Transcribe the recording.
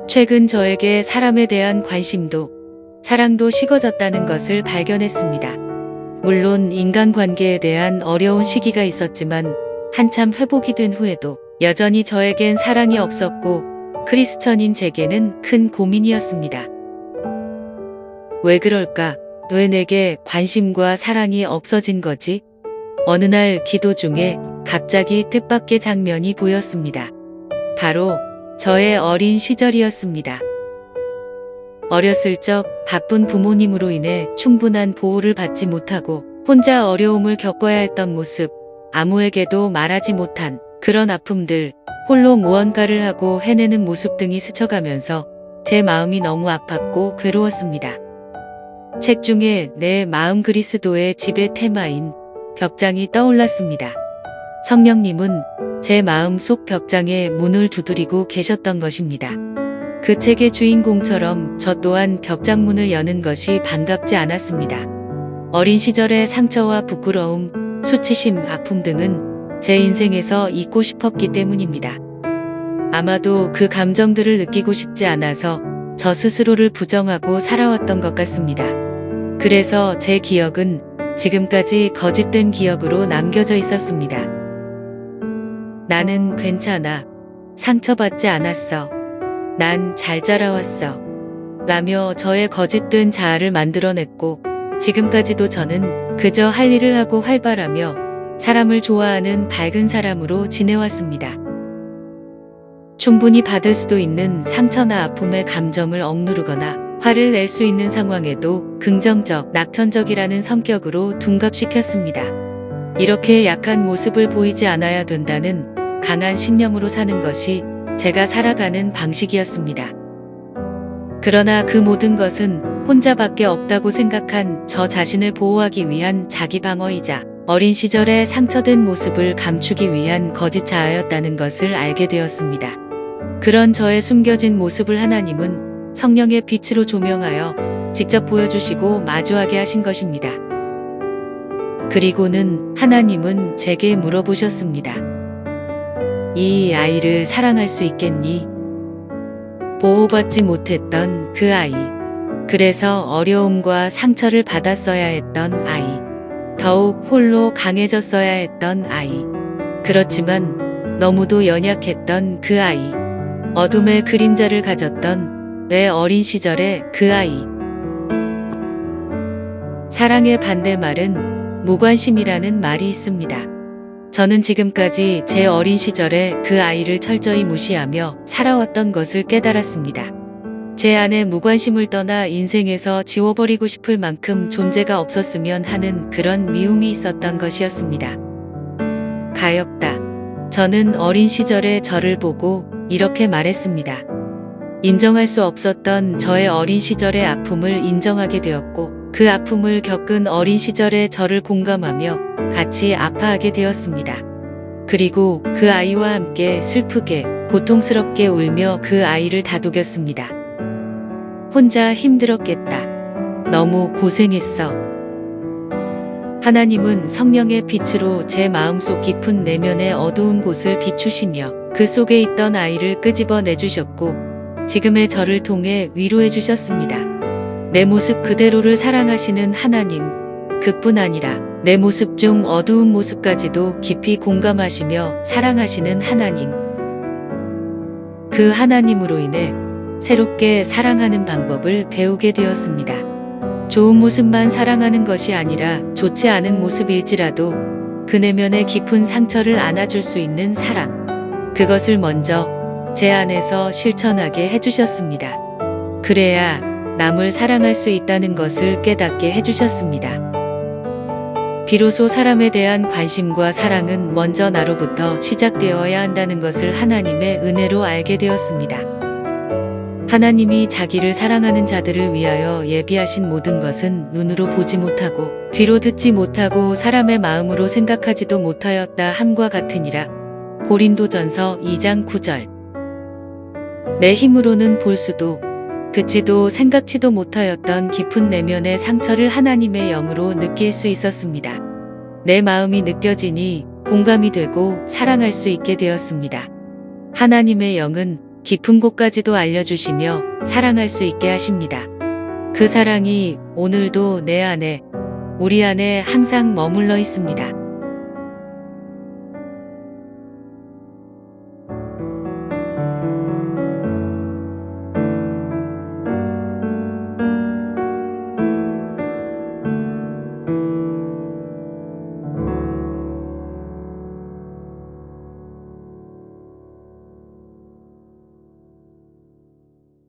최근 저에게 사람에 대한 관심도 사랑도 식어졌다는 것을 발견했습니다. 물론 인간관계에 대한 어려운 시기가 있었지만 한참 회복이 된 후에도 여전히 저에겐 사랑이 없었고 크리스천인 제게는 큰 고민이었습니다. 왜 그럴까? 왜 내게 관심과 사랑이 없어진 거지? 어느 날 기도 중에 갑자기 뜻밖의 장면이 보였습니다. 바로 저의 어린 시절이었습니다. 어렸을 적 바쁜 부모님으로 인해 충분한 보호를 받지 못하고 혼자 어려움을 겪어야 했던 모습, 아무에게도 말하지 못한 그런 아픔들, 홀로 무언가를 하고 해내는 모습 등이 스쳐가면서 제 마음이 너무 아팠고 괴로웠습니다. 책 중에 내 마음 그리스도의 집의 테마인 벽장이 떠올랐습니다. 성령님은 제 마음속 벽장에 문을 두드리고 계셨던 것입니다. 그 책의 주인공처럼 저 또한 벽장문을 여는 것이 반갑지 않았습니다. 어린 시절의 상처와 부끄러움, 수치심, 아픔 등은 제 인생에서 잊고 싶었기 때문입니다. 아마도 그 감정들을 느끼고 싶지 않아서 저 스스로를 부정하고 살아왔던 것 같습니다. 그래서 제 기억은 지금까지 거짓된 기억으로 남겨져 있었습니다. 나는 괜찮아. 상처받지 않았어. 난 잘 자라왔어. 라며 저의 거짓된 자아를 만들어냈고 지금까지도 저는 그저 할 일을 하고 활발하며 사람을 좋아하는 밝은 사람으로 지내왔습니다. 충분히 받을 수도 있는 상처나 아픔의 감정을 억누르거나 화를 낼 수 있는 상황에도 긍정적, 낙천적이라는 성격으로 둔갑시켰습니다. 이렇게 약한 모습을 보이지 않아야 된다는 강한 신념으로 사는 것이 제가 살아가는 방식이었습니다. 그러나 그 모든 것은 혼자밖에 없다고 생각한 저 자신을 보호하기 위한 자기 방어이자 어린 시절의 상처된 모습을 감추기 위한 거짓 자아였다는 것을 알게 되었습니다. 그런 저의 숨겨진 모습을 하나님은 성령의 빛으로 조명하여 직접 보여주시고 마주하게 하신 것입니다. 그리고는 하나님은 제게 물어보셨습니다. 이 아이를 사랑할 수 있겠니? 보호받지 못했던 그 아이. 그래서 어려움과 상처를 받았어야 했던 아이. 더욱 홀로 강해졌어야 했던 아이. 그렇지만 너무도 연약했던 그 아이. 어둠의 그림자를 가졌던 내 어린 시절의 그 아이. 사랑의 반대말은 무관심이라는 말이 있습니다. 저는 지금까지 제 어린 시절에 그 아이를 철저히 무시하며 살아왔던 것을 깨달았습니다. 제 안에 무관심을 떠나 인생에서 지워버리고 싶을 만큼 존재가 없었으면 하는 그런 미움이 있었던 것이었습니다. 가엾다. 저는 어린 시절의 저를 보고 이렇게 말했습니다. 인정할 수 없었던 저의 어린 시절의 아픔을 인정하게 되었고 그 아픔을 겪은 어린 시절의 저를 공감하며 같이 아파하게 되었습니다. 그리고 그 아이와 함께 슬프게 고통스럽게 울며 그 아이를 다독였습니다. 혼자 힘들었겠다. 너무 고생했어. 하나님은 성령의 빛으로 제 마음속 깊은 내면의 어두운 곳을 비추시며 그 속에 있던 아이를 끄집어 내주셨고 지금의 저를 통해 위로해 주셨습니다. 내 모습 그대로를 사랑하시는 하나님, 그뿐 아니라 내 모습 중 어두운 모습까지도 깊이 공감하시며 사랑하시는 하나님. 그 하나님으로 인해 새롭게 사랑하는 방법을 배우게 되었습니다. 좋은 모습만 사랑하는 것이 아니라 좋지 않은 모습일지라도 그 내면의 깊은 상처를 안아줄 수 있는 사랑. 그것을 먼저 제 안에서 실천하게 해주셨습니다. 그래야 남을 사랑할 수 있다는 것을 깨닫게 해주셨습니다. 비로소 사람에 대한 관심과 사랑은 먼저 나로부터 시작되어야 한다는 것을 하나님의 은혜로 알게 되었습니다. 하나님이 자기를 사랑하는 자들을 위하여 예비하신 모든 것은 눈으로 보지 못하고 귀로 듣지 못하고 사람의 마음으로 생각하지도 못하였다 함과 같으니라. 고린도전서 2장 9절. 내 힘으로는 볼 수도 듣지도 생각지도 못하였던 깊은 내면의 상처를 하나님의 영으로 느낄 수 있었습니다. 내 마음이 느껴지니 공감이 되고 사랑할 수 있게 되었습니다. 하나님의 영은 깊은 곳까지도 알려주시며 사랑할 수 있게 하십니다. 그 사랑이 오늘도 내 안에, 우리 안에 항상 머물러 있습니다.